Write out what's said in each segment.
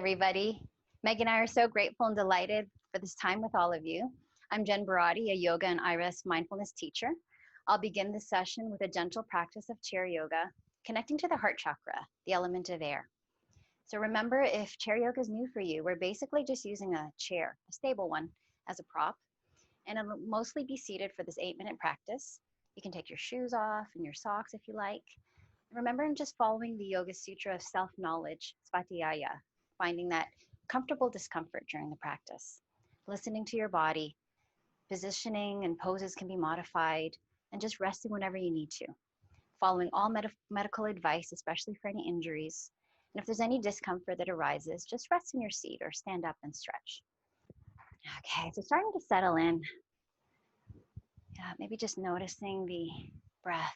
everybody. Meg and I are so grateful and delighted for this time with all of you. I'm Jen Baradi, a yoga and iRest mindfulness teacher. I'll begin this session with a gentle practice of chair yoga, connecting to the heart chakra, the element of air. So remember, if chair yoga is new for you, we're basically just using a chair, a stable one, as a prop, and it'll mostly be seated for this 8-minute practice. You can take your shoes off and your socks if you like. Remember, I'm just following the Yoga Sutra of self-knowledge, Svatiyaya, finding that comfortable discomfort during the practice. Listening to your body, positioning and poses can be modified, and just resting whenever you need to. Following all medical advice, especially for any injuries. And if there's any discomfort that arises, just rest in your seat or stand up and stretch. Okay, so starting to settle in. Yeah, maybe just noticing the breath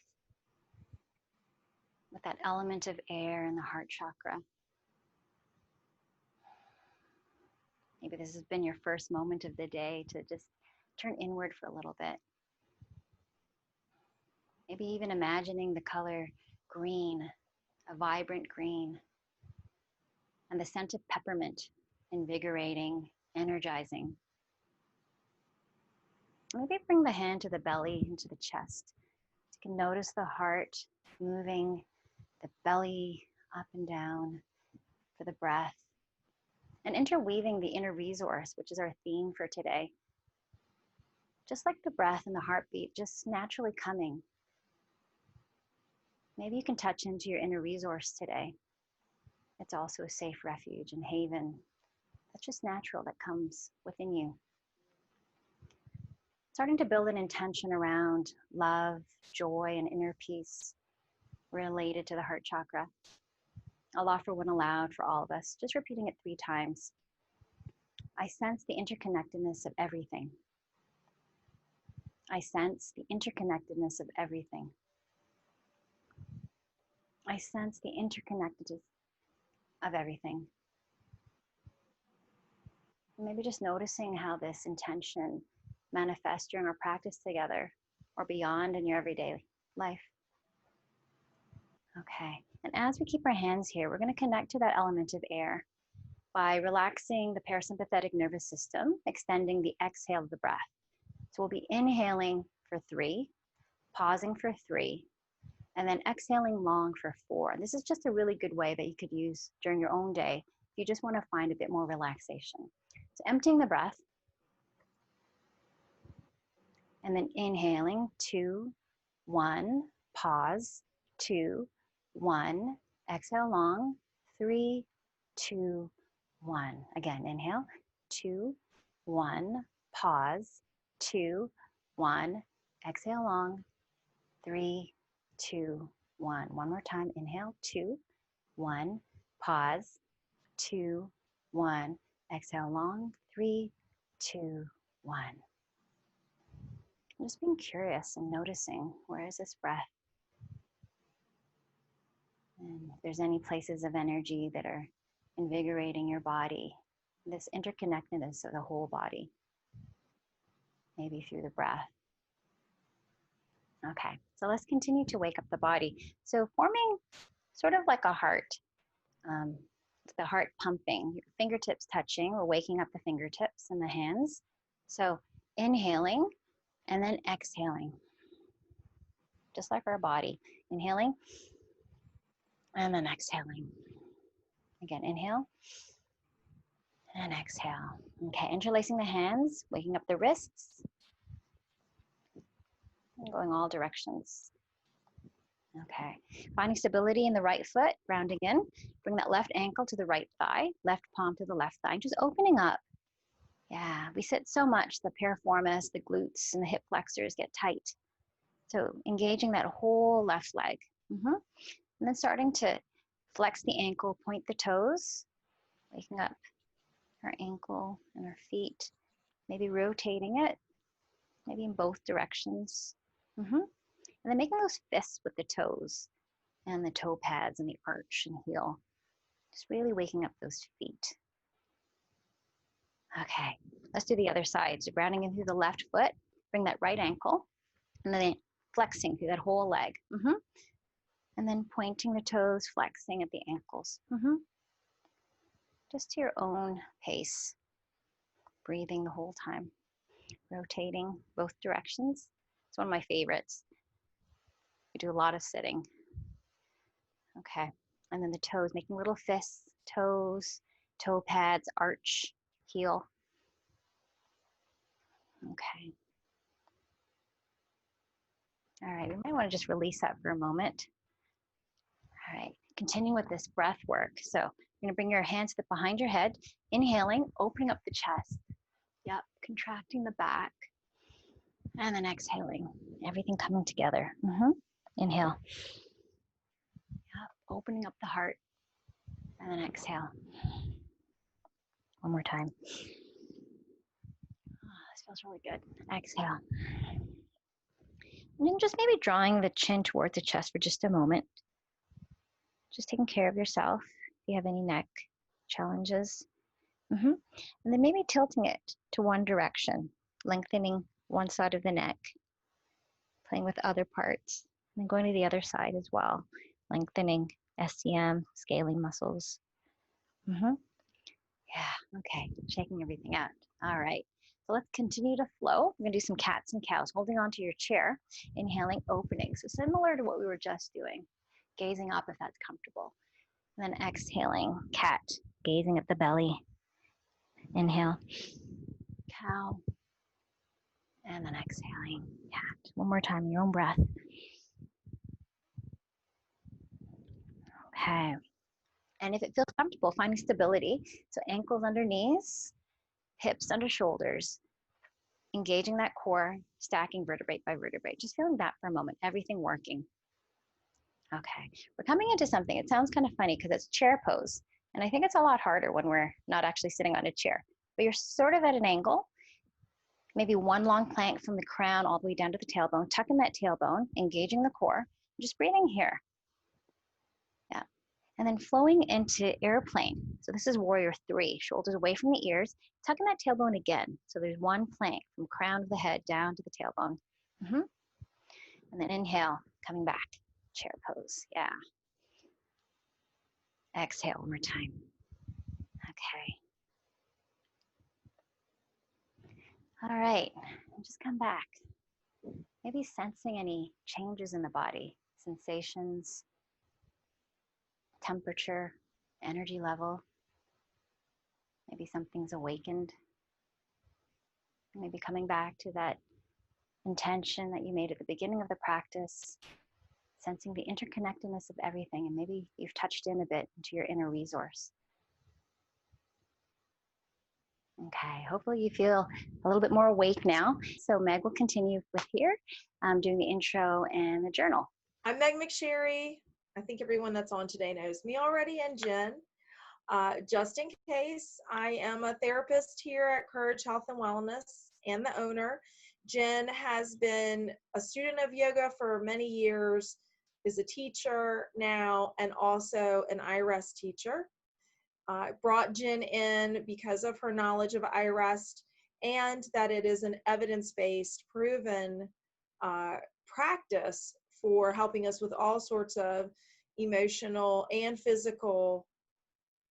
with that element of air in the heart chakra. Maybe this has been your first moment of the day to just turn inward for a little bit. Maybe even imagining the color green, a vibrant green, and the scent of peppermint, invigorating, energizing. Maybe bring the hand to the belly, into the chest. You can notice the heart moving, the belly up and down for the breath, and interweaving the inner resource, which is our theme for today. Just like the breath and the heartbeat, just naturally coming. Maybe you can touch into your inner resource today. It's also a safe refuge and haven. That's just natural, that comes within you. Starting to build an intention around love, joy, and inner peace related to the heart chakra. I'll offer one aloud for all of us, just repeating it 3 times. I sense the interconnectedness of everything. I sense the interconnectedness of everything. I sense the interconnectedness of everything. Maybe just noticing how this intention manifests during our practice together or beyond in your everyday life. Okay, and as we keep our hands here, we're going to connect to that element of air by relaxing the parasympathetic nervous system, extending the exhale of the breath. So we'll be inhaling for 3, pausing for 3, and then exhaling long for 4. And this is just a really good way that you could use during your own day if you just want to find a bit more relaxation. So emptying the breath, and then inhaling, 2, 1, pause, 2, 1, exhale long, 3, 2, 1. Again, inhale, 2, 1, pause, 2, 1, exhale long, 3, 2, 1. One more time, inhale, 2, 1, pause, 2, 1, exhale long, 3, 2, 1. I'm just being curious and noticing, where is this breath? And if there's any places of energy that are invigorating your body, this interconnectedness of the whole body, maybe through the breath. Okay, so let's continue to wake up the body. So forming sort of like a heart, the heart pumping, your fingertips touching, we're waking up the fingertips and the hands. So inhaling and then exhaling, just like our body. Inhaling and then exhaling. Again, inhale and exhale. Okay, interlacing the hands, waking up the wrists, and going all directions. Okay, finding stability in the right foot, grounding in. Bring that left ankle to the right thigh, left palm to the left thigh, just opening up. Yeah, we sit so much, the piriformis, the glutes, and the hip flexors get tight. So engaging that whole left leg. And then starting to flex the ankle, point the toes, waking up our ankle and our feet, maybe rotating it, maybe in both directions. And then making those fists with the toes and the toe pads and the arch and heel. Just really waking up those feet. Okay, let's do the other side. So grounding in through the left foot, bring that right ankle, and then flexing through that whole leg. And then pointing the toes, flexing at the ankles. just to your own pace, breathing the whole time, rotating both directions. It's one of my favorites. We do a lot of sitting. Okay, and then the toes, making little fists, toes, toe pads, arch, heel. Okay. All right, we might want to just release that for a moment. All right, continuing with this breath work. So you're gonna bring your hands behind your head, inhaling, opening up the chest. Yep, contracting the back. And then exhaling, everything coming together. Inhale. Yep, opening up the heart. And then exhale. One more time. Oh, this feels really good. Exhale. And then just maybe drawing the chin towards the chest for just a moment. Just taking care of yourself. If you have any neck challenges. And then maybe tilting it to one direction, lengthening one side of the neck, playing with other parts, and then going to the other side as well, lengthening SCM, scaling muscles. Yeah, okay, shaking everything out. All right, so let's continue to flow. We're gonna do some cats and cows, holding onto your chair, inhaling, opening. So similar to what we were just doing, gazing up if that's comfortable. And then exhaling, cat, gazing at the belly. Inhale, cow, and then exhaling, cat. One more time, your own breath. Okay. And if it feels comfortable, finding stability. So ankles under knees, hips under shoulders, engaging that core, stacking vertebrae by vertebrae. Just feeling that for a moment, everything working. Okay, we're coming into something. It sounds kind of funny because it's chair pose. And I think it's a lot harder when we're not actually sitting on a chair. But you're sort of at an angle, maybe one long plank from the crown all the way down to the tailbone, tucking that tailbone, engaging the core, just breathing here. Yeah. And then flowing into airplane. So this is warrior 3, shoulders away from the ears, tucking that tailbone again. So there's one plank from crown of the head down to the tailbone. And then inhale, coming back, chair pose, yeah. Exhale one more time. Okay. All right, and just come back. Maybe sensing any changes in the body, sensations, temperature, energy level. Maybe something's awakened. Maybe coming back to that intention that you made at the beginning of the practice, sensing the interconnectedness of everything, and maybe you've touched in a bit into your inner resource. Okay, hopefully you feel a little bit more awake now. So Meg will continue with here, doing the intro and the journal. I'm Meg McSherry. I think everyone that's on today knows me already, and Jen. Just in case, I am a therapist here at Courage Health and Wellness and the owner. Jen has been a student of yoga for many years, is a teacher now, and also an iRest teacher. I brought Jen in because of her knowledge of iRest and that it is an evidence-based, proven practice for helping us with all sorts of emotional and physical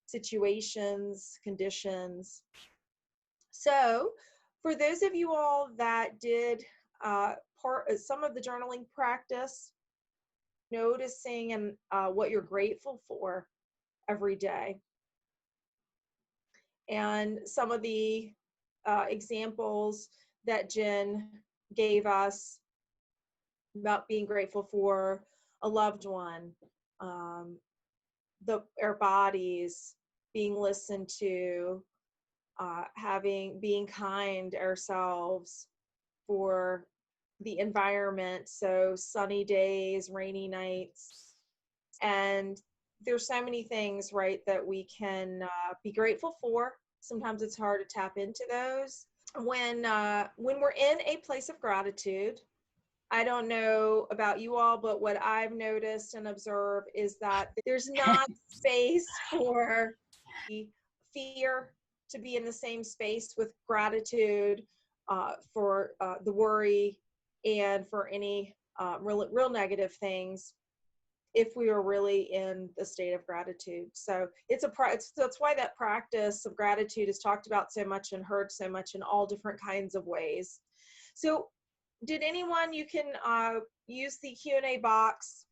situations, conditions. So for those of you all that did some of the journaling practice, noticing and what you're grateful for every day. And some of the examples that Jen gave us about being grateful for a loved one, our bodies, being listened to, being kind ourselves, for the environment, so sunny days, rainy nights, and there's so many things, right, that we can be grateful for. Sometimes it's hard to tap into those. When we're in a place of gratitude, I don't know about you all, but what I've noticed and observed is that there's not space for fear to be in the same space with gratitude, for the worry, and for any real negative things. if we are really in the state of gratitude. So that's why that practice of gratitude is talked about so much and heard so much in all different kinds of ways. So did anyone, you can use the Q&A box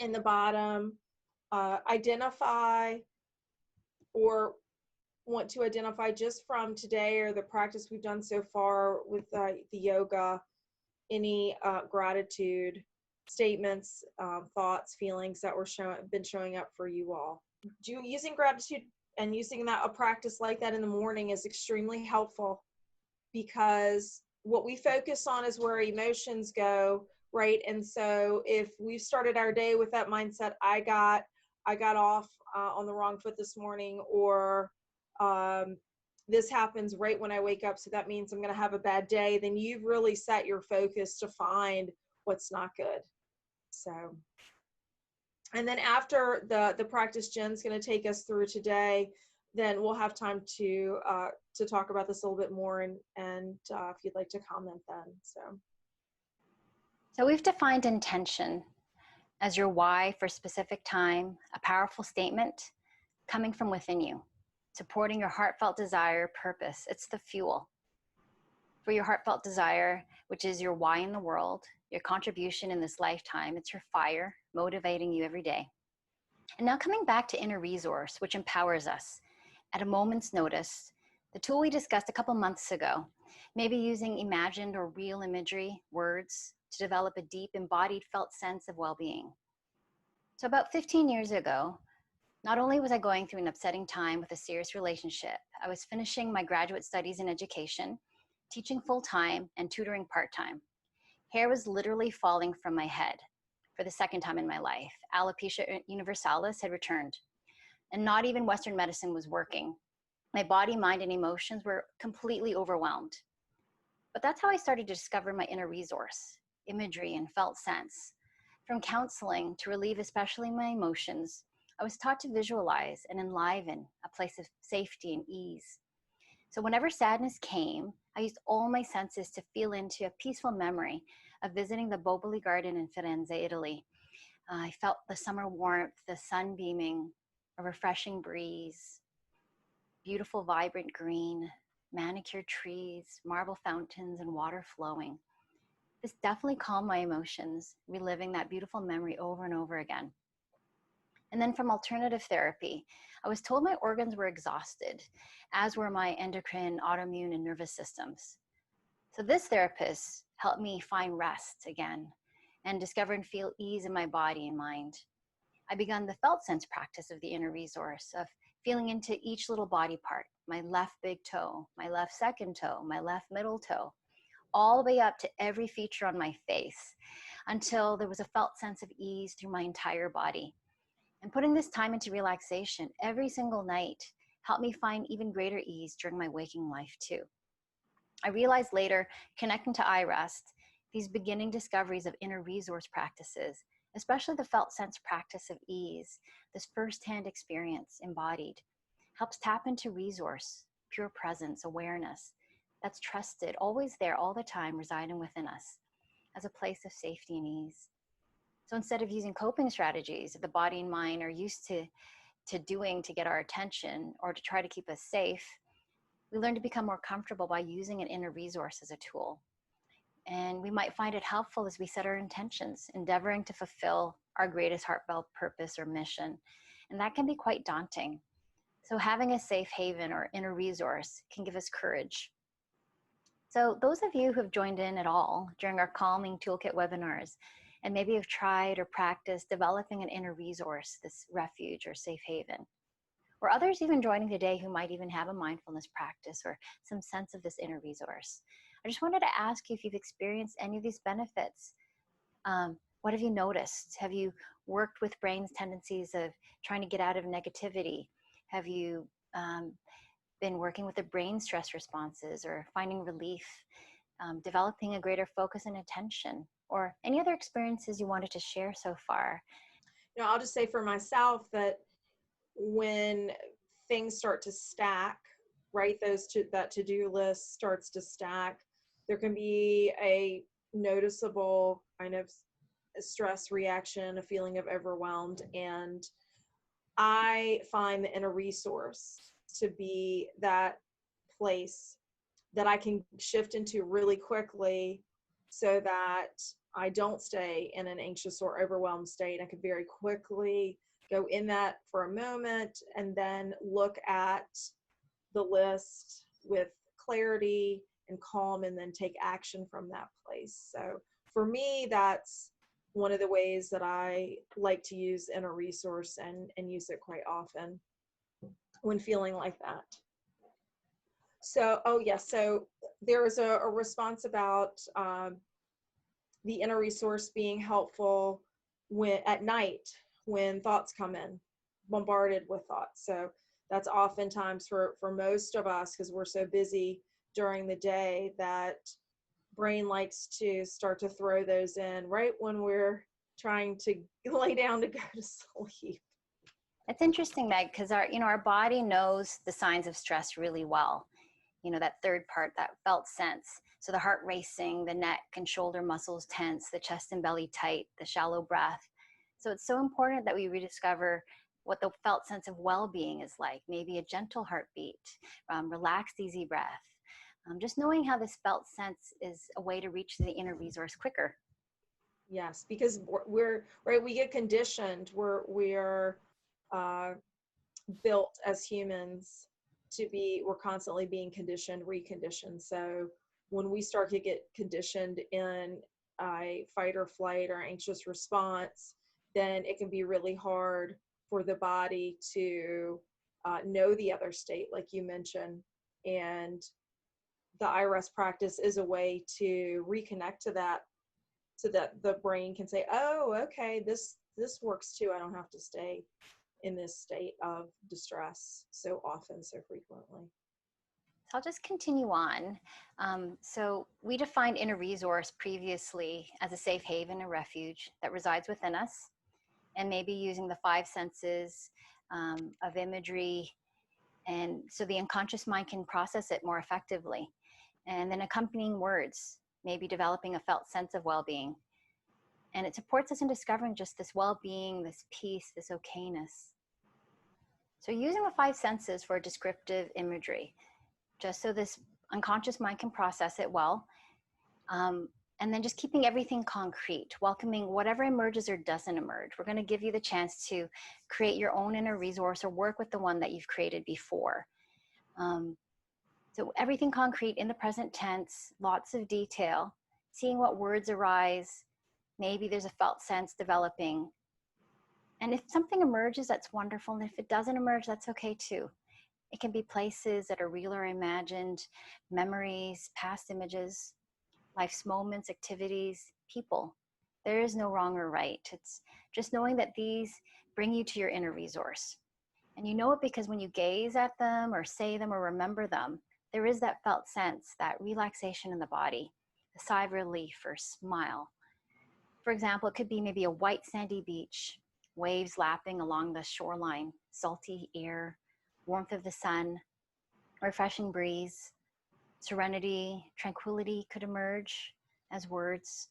in the bottom, identify or want to identify just from today or the practice we've done so far with the yoga, any gratitude statements, thoughts, feelings that were been showing up for you all. Using gratitude and using a practice like that in the morning is extremely helpful, because what we focus on is where emotions go, right? And so if we started our day with that mindset, I got off on the wrong foot this morning, or this happens right when I wake up, so that means I'm going to have a bad day, then you've really set your focus to find what's not good. So, and then after the practice Jen's going to take us through today, then we'll have time to talk about this a little bit more, and if you'd like to comment then. So we've defined intention as your why for a specific time, a powerful statement coming from within you, supporting your heartfelt desire, purpose. It's the fuel for your heartfelt desire, which is your why in the world, your contribution in this lifetime. It's your fire motivating you every day. And now coming back to inner resource, which empowers us at a moment's notice, the tool we discussed a couple months ago, maybe using imagined or real imagery, words, to develop a deep embodied felt sense of well-being. So about 15 years ago, not only was I going through an upsetting time with a serious relationship, I was finishing my graduate studies in education, teaching full-time and tutoring part-time. Hair was literally falling from my head for the second time in my life. Alopecia universalis had returned, and not even Western medicine was working. My body, mind, and emotions were completely overwhelmed. But that's how I started to discover my inner resource, imagery and felt sense. From counseling to relieve especially my emotions, I was taught to visualize and enliven a place of safety and ease. So whenever sadness came, I used all my senses to feel into a peaceful memory of visiting the Boboli Garden in Firenze, Italy. I felt the summer warmth, the sun beaming, a refreshing breeze, beautiful vibrant green, manicured trees, marble fountains, and water flowing. This definitely calmed my emotions, reliving that beautiful memory over and over again. And then from alternative therapy, I was told my organs were exhausted, as were my endocrine, autoimmune, and nervous systems. So this therapist helped me find rest again and discover and feel ease in my body and mind. I began the felt sense practice of the inner resource, of feeling into each little body part, my left big toe, my left second toe, my left middle toe, all the way up to every feature on my face, until there was a felt sense of ease through my entire body. And putting this time into relaxation every single night helped me find even greater ease during my waking life too. I realized later, connecting to iRest, these beginning discoveries of inner resource practices, especially the felt sense practice of ease, this firsthand experience embodied, helps tap into resource, pure presence, awareness that's trusted, always there, all the time, residing within us as a place of safety and ease. So instead of using coping strategies that the body and mind are used to doing to get our attention or to try to keep us safe, we learn to become more comfortable by using an inner resource as a tool. And we might find it helpful as we set our intentions, endeavoring to fulfill our greatest heartfelt purpose or mission. And that can be quite daunting. So having a safe haven or inner resource can give us courage. So those of you who have joined in at all during our Calming Toolkit webinars, and maybe have tried or practiced developing an inner resource, this refuge or safe haven, or others even joining today who might even have a mindfulness practice or some sense of this inner resource, I just wanted to ask you if you've experienced any of these benefits. What have you noticed? Have you worked with brain's tendencies of trying to get out of negativity? Have you been working with the brain stress responses or finding relief, developing a greater focus and attention, or any other experiences you wanted to share so far? I'll just say for myself that when things start to stack, right, that to-do list starts to stack, there can be a noticeable kind of stress reaction, a feeling of overwhelmed. And I find the inner resource to be that place that I can shift into really quickly so that I don't stay in an anxious or overwhelmed state. I could very quickly go in that for a moment and then look at the list with clarity and calm and then take action from that place. So for me, that's one of the ways that I like to use inner resource and use it quite often when feeling like that. So, oh yes, so there was a response about the inner resource being helpful when at night when thoughts come in, bombarded with thoughts. So that's oftentimes for most of us, because we're so busy during the day, that brain likes to start to throw those in right when we're trying to lay down to go to sleep. It's interesting, Meg, because our body knows the signs of stress really well. That third part, that felt sense. So the heart racing, the neck and shoulder muscles tense, the chest and belly tight, the shallow breath. So it's so important that we rediscover what the felt sense of well-being is like. Maybe a gentle heartbeat, relaxed, easy breath. Just knowing how this felt sense is a way to reach the inner resource quicker. Yes, because we're right. We get conditioned. We're built as humans we're constantly being conditioned, reconditioned. So when we start to get conditioned in a fight or flight or anxious response, then it can be really hard for the body to know the other state, like you mentioned. And the iRest practice is a way to reconnect to that, so that the brain can say, oh, okay, this works too. I don't have to stay in this state of distress so often, so frequently. So I'll just continue on. So we defined inner resource previously as a safe haven, a refuge that resides within us, and maybe using the five senses of imagery, and so the unconscious mind can process it more effectively. And then accompanying words, maybe developing a felt sense of well-being. And it supports us in discovering just this well-being, this peace, this okayness. So using the five senses for descriptive imagery, just so this unconscious mind can process it well. And then just keeping everything concrete, welcoming whatever emerges or doesn't emerge. We're going to give you the chance to create your own inner resource or work with the one that you've created before. So everything concrete in the present tense, lots of detail, seeing what words arise. Maybe there's a felt sense developing. And if something emerges, that's wonderful. And if it doesn't emerge, that's okay too. It can be places that are real or imagined, memories, past images, life's moments, activities, people. There is no wrong or right. It's just knowing that these bring you to your inner resource. And you know it because when you gaze at them or say them or remember them, there is that felt sense, that relaxation in the body, a sigh of relief or smile. For example, it could be maybe a white sandy beach, waves lapping along the shoreline, salty air, warmth of the sun, refreshing breeze, serenity, tranquility could emerge as words,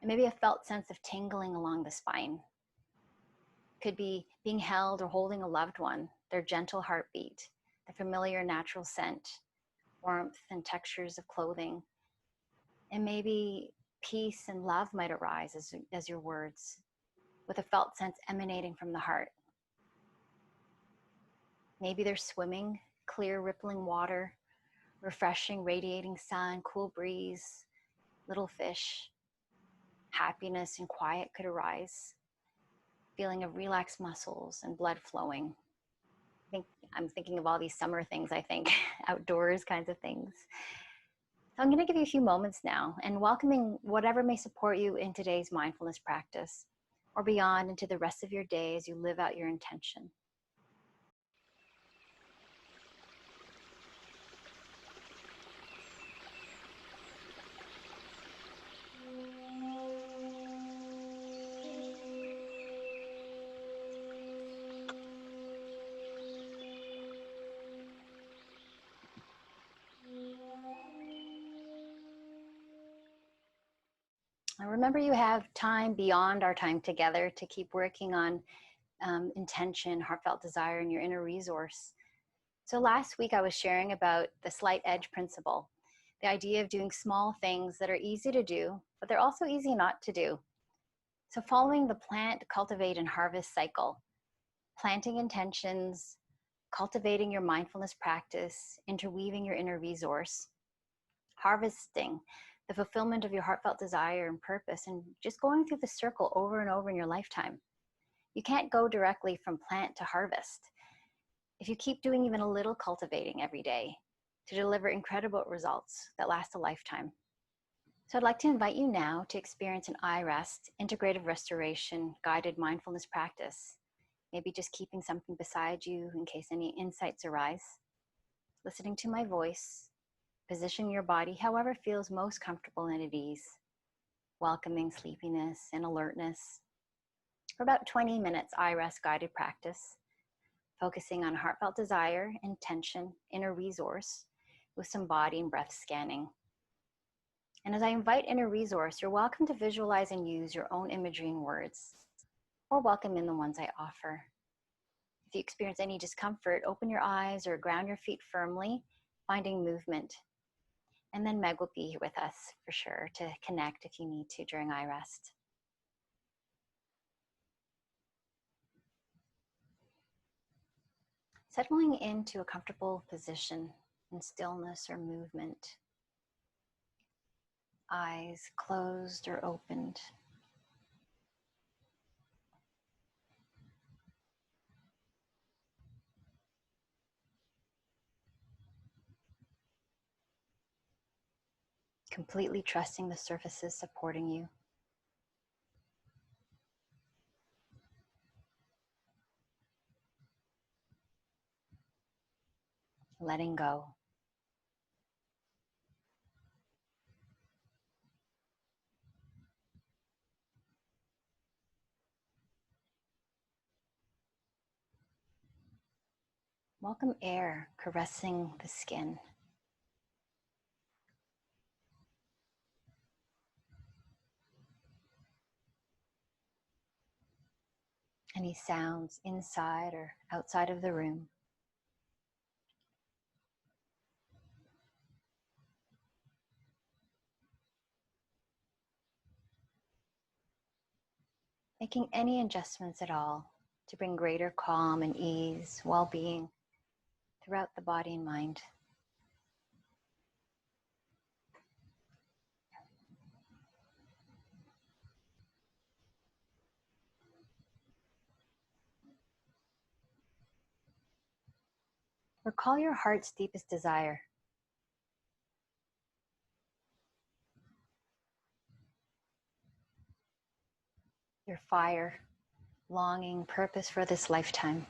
and maybe a felt sense of tingling along the spine. Could be being held or holding a loved one, their gentle heartbeat, the familiar natural scent, warmth and textures of clothing, and maybe peace and love might arise as your words, with a felt sense emanating from the heart. Maybe they're swimming, clear rippling water, refreshing radiating sun, cool breeze, little fish. Happiness and quiet could arise, feeling of relaxed muscles and blood flowing. I'm thinking of all these summer things, I think, outdoors kinds of things. So I'm going to give you a few moments now and welcoming whatever may support you in today's mindfulness practice or beyond into the rest of your day as you live out your intention. Remember, you have time beyond our time together to keep working on intention, heartfelt desire, and your inner resource. So last week I was sharing about the slight edge principle, the idea of doing small things that are easy to do, but they're also easy not to do. So following the plant, cultivate, and harvest cycle, planting intentions, cultivating your mindfulness practice, interweaving your inner resource, harvesting the fulfillment of your heartfelt desire and purpose, and just going through the circle over and over in your lifetime. You can't go directly from plant to harvest. If you keep doing even a little cultivating every day to deliver incredible results that last a lifetime. So I'd like to invite you now to experience an iRest, Integrative Restoration, guided mindfulness practice. Maybe just keeping something beside you in case any insights arise. Listening to my voice, position your body however feels most comfortable and at ease, welcoming sleepiness and alertness. For about 20 minutes, iRest guided practice, focusing on heartfelt desire, intention, inner resource, with some body and breath scanning. And as I invite inner resource, you're welcome to visualize and use your own imagery and words, or welcome in the ones I offer. If you experience any discomfort, open your eyes or ground your feet firmly, finding movement. And then Meg will be here with us for sure to connect if you need to during iRest. Settling into a comfortable position in stillness or movement. Eyes closed or opened. Completely trusting the surfaces supporting you. Letting go. Welcome air caressing the skin. Any sounds inside or outside of the room. Making any adjustments at all to bring greater calm and ease, well-being throughout the body and mind. Recall your heart's deepest desire. Your fire, longing, purpose for this lifetime.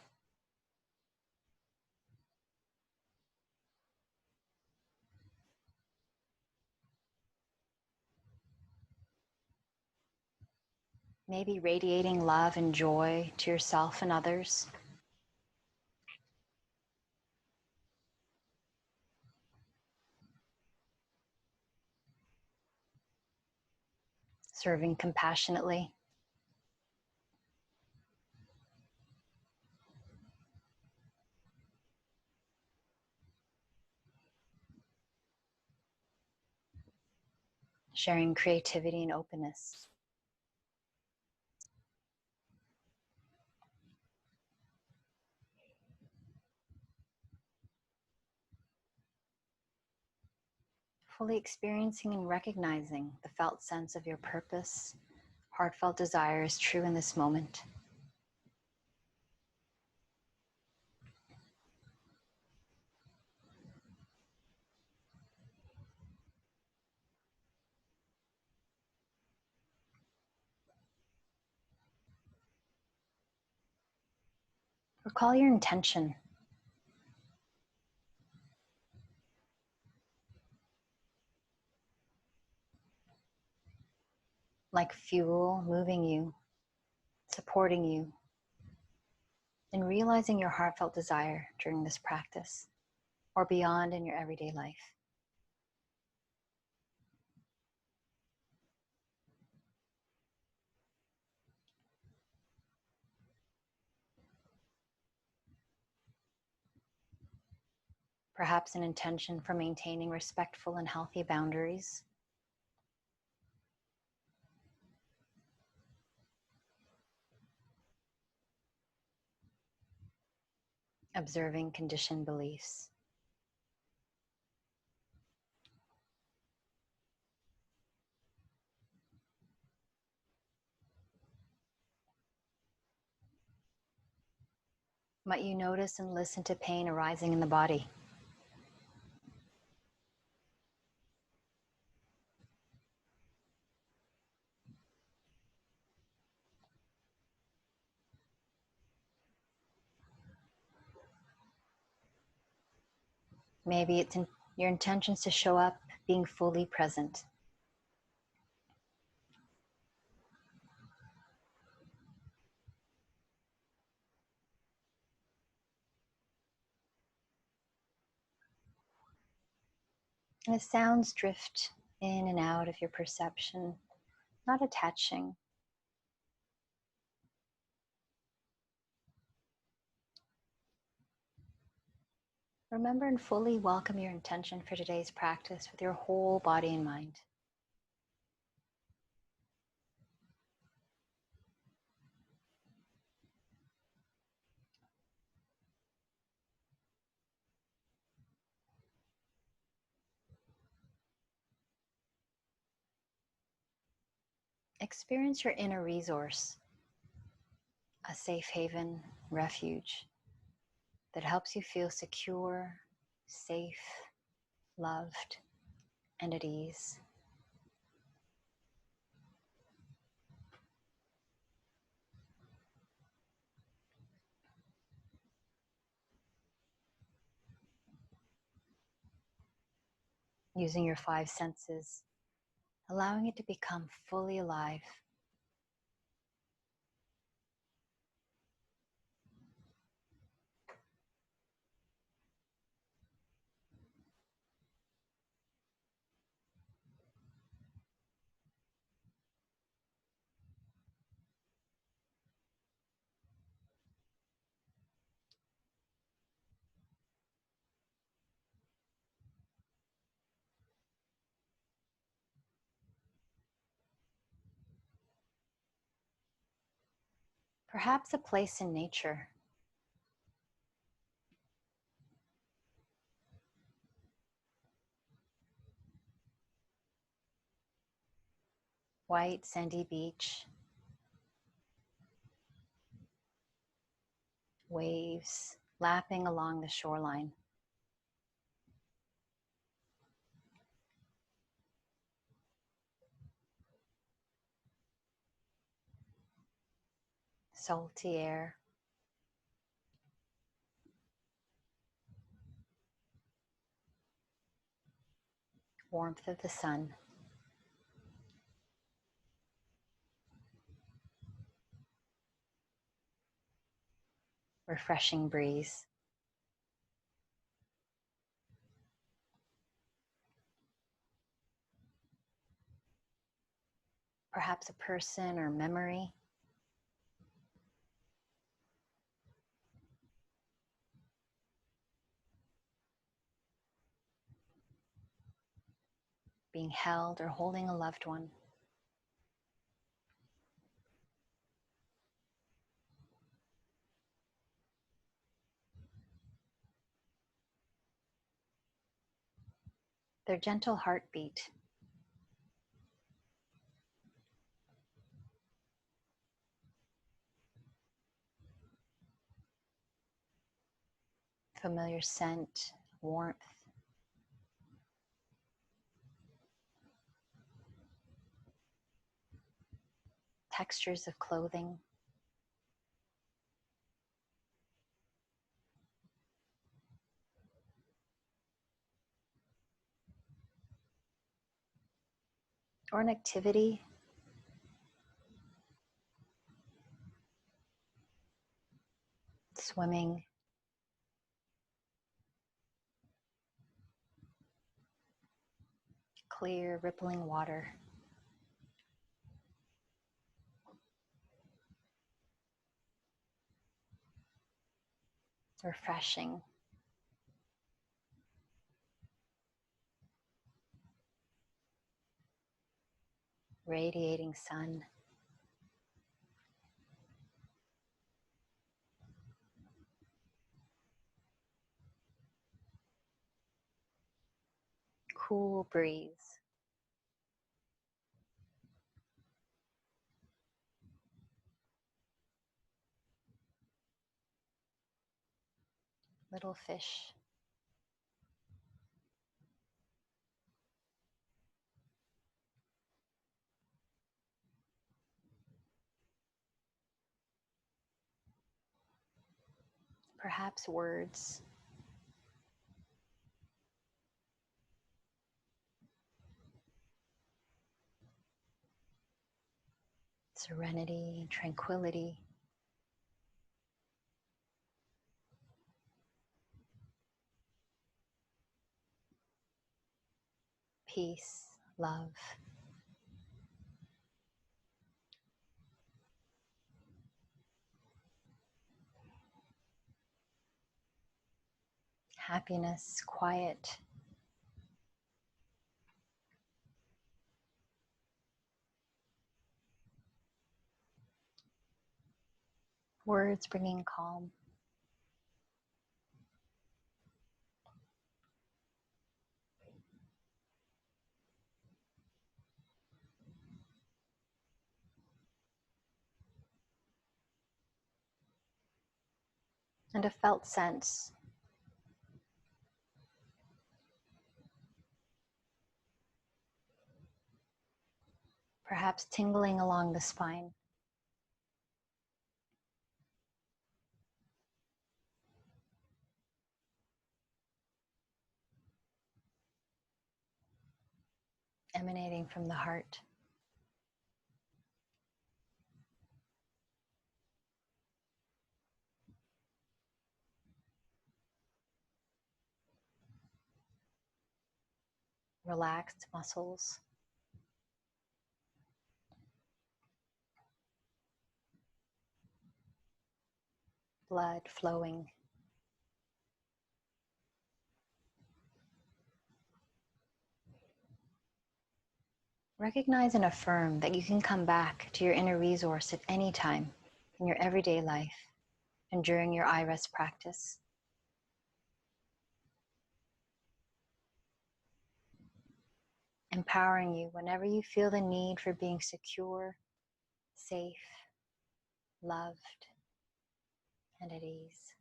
Maybe radiating love and joy to yourself and others. Serving compassionately. Sharing creativity and openness. Fully experiencing and recognizing the felt sense of your purpose, heartfelt desire is true in this moment. Recall your intention. Like fuel moving you, supporting you, and realizing your heartfelt desire during this practice or beyond in your everyday life. Perhaps an intention for maintaining respectful and healthy boundaries. Observing conditioned beliefs. Might you notice and listen to pain arising in the body? Maybe it's your intentions to show up being fully present. And the sounds drift in and out of your perception, not attaching. Remember and fully welcome your intention for today's practice with your whole body and mind. Experience your inner resource, a safe haven, refuge that helps you feel secure, safe, loved, and at ease. Using your 5 senses, allowing it to become fully alive. Perhaps a place in nature. White sandy beach, waves lapping along the shoreline. Salty air. Warmth of the sun. Refreshing breeze. Perhaps a person or memory. Being held or holding a loved one. Their gentle heartbeat. Familiar scent, warmth. Textures of clothing. Or an activity. Swimming. Clear, rippling water. Refreshing. radiating sun. Cool breeze. Little fish. Perhaps words. Serenity and tranquility. Peace, love. Happiness, quiet. Words bringing calm. And a felt sense. Perhaps tingling along the spine. Emanating from the heart. Relaxed muscles. Blood flowing. Recognize and affirm that you can come back to your inner resource at any time in your everyday life and during your iRest practice. Empowering you whenever you feel the need for being secure, safe, loved, and at ease.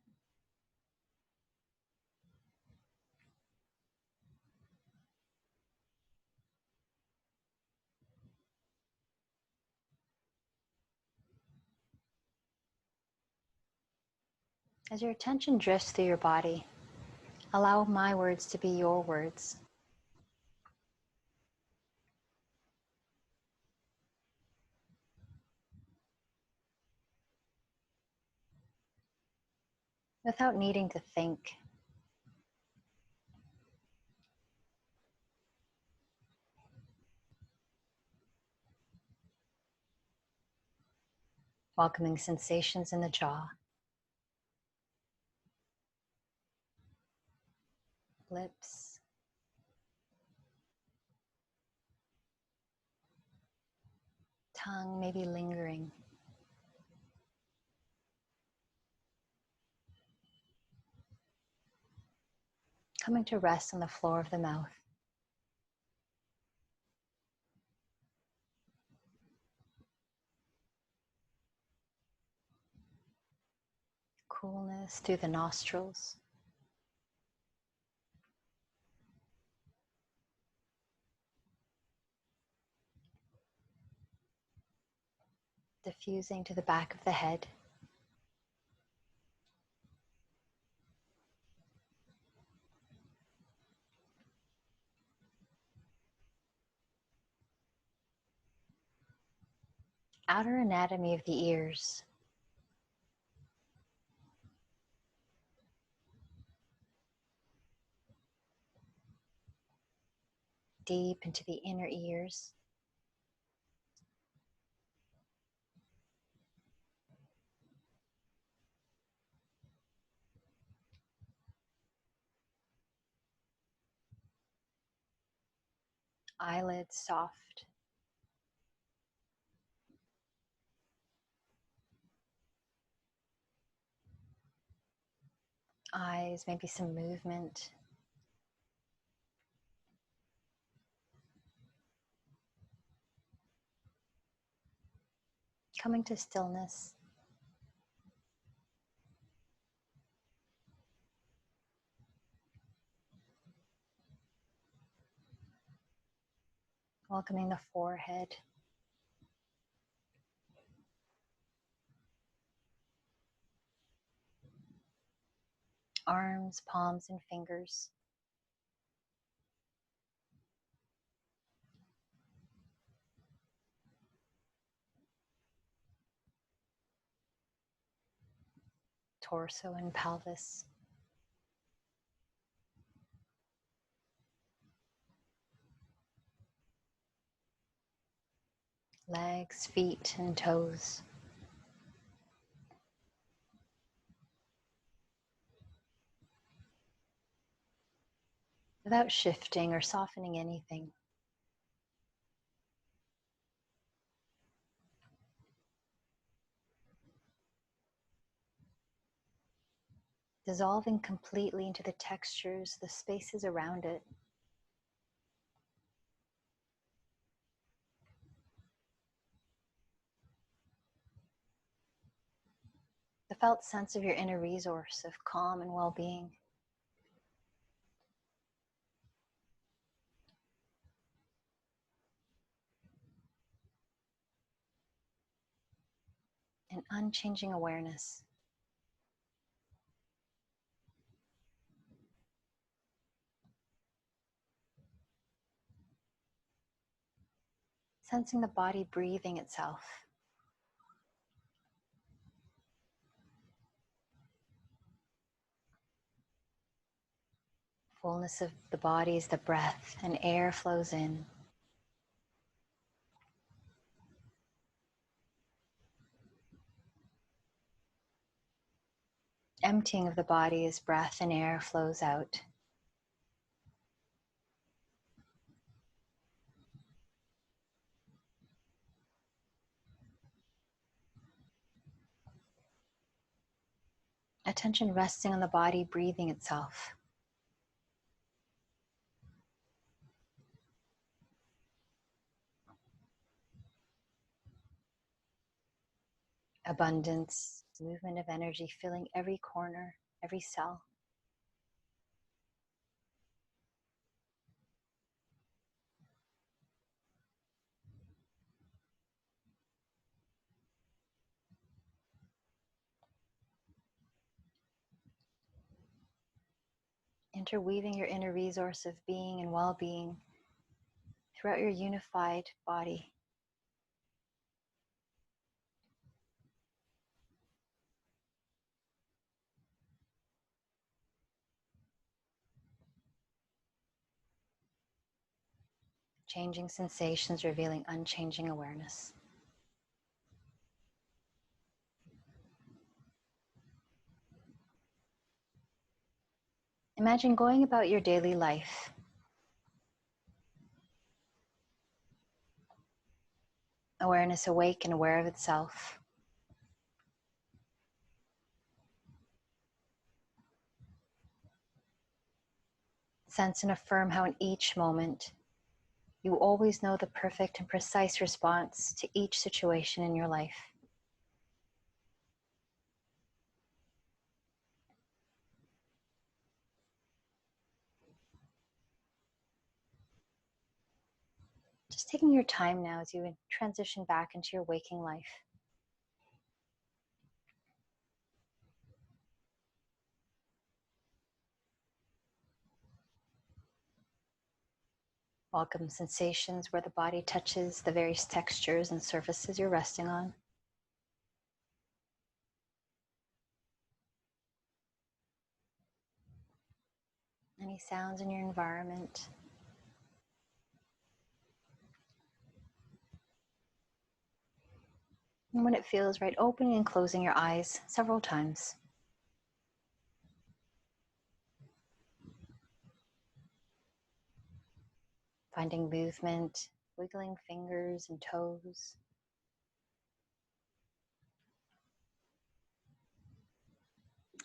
As your attention drifts through your body, allow my words to be your words. Without needing to think. Welcoming sensations in the jaw, lips, tongue maybe lingering. Coming to rest on the floor of the mouth. Coolness through the nostrils. Diffusing to the back of the head. Outer anatomy of the ears. Deep into the inner ears. Eyelids soft. eyes, maybe some movement. Coming to stillness. Welcoming the forehead. Arms, palms, and fingers. Torso and pelvis. Legs, feet, and toes. Without shifting or softening anything. Dissolving completely into the textures, the spaces around it. The felt sense of your inner resource of calm and well-being. An unchanging awareness. Sensing the body breathing itself. Fullness of the body is the breath, and air flows in. Emptying of the body as breath and air flows out. Attention resting on the body breathing itself. Abundance, movement of energy filling every corner, every cell. Interweaving your inner resource of being and well-being throughout your unified body. Changing sensations, revealing unchanging awareness. Imagine going about your daily life. Awareness awake and aware of itself. Sense and affirm how in each moment you always know the perfect and precise response to each situation in your life. Just taking your time now as you transition back into your waking life. Welcome sensations where the body touches the various textures and surfaces you're resting on. Any sounds in your environment. And when it feels right, opening and closing your eyes several times. Finding movement, wiggling fingers and toes.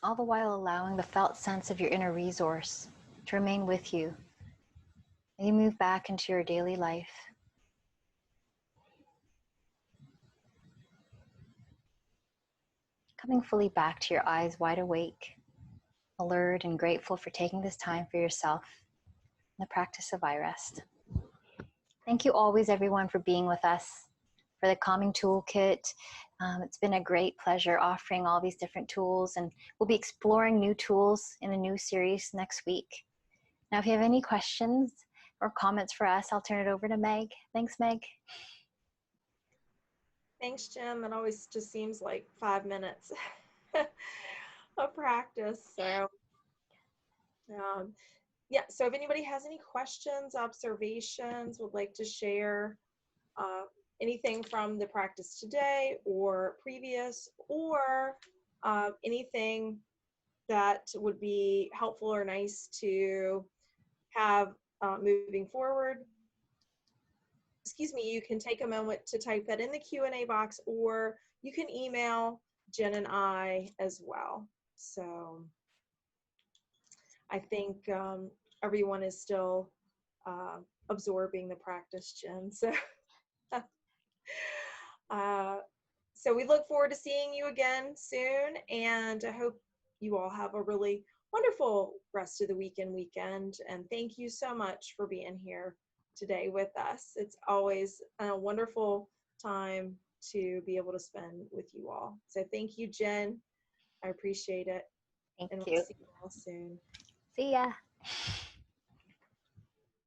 all the while allowing the felt sense of your inner resource to remain with you as you move back into your daily life. Coming fully back to your eyes wide awake, alert and grateful for taking this time for yourself in the practice of iRest. Thank you always, everyone, for being with us for the Calming Toolkit. It's been a great pleasure offering all these different tools, and we'll be exploring new tools in a new series next week. Now, if you have any questions or comments for us, I'll turn it over to Meg. Thanks, Meg. Thanks, Jen. That always just seems like 5 minutes of practice. So, yeah, so if anybody has any questions, observations, would like to share anything from the practice today or previous, or anything that would be helpful or nice to have moving forward, excuse me, you can take a moment to type that in the Q&A box, or you can email Jen and I as well. So I think everyone is still absorbing the practice, Jen. So, so we look forward to seeing you again soon, and I hope you all have a really wonderful rest of the week and weekend. And thank you so much for being here today with us. It's always a wonderful time to be able to spend with you all. So thank you, Jen. I appreciate it. Thank And you. we'll see you all soon. See ya.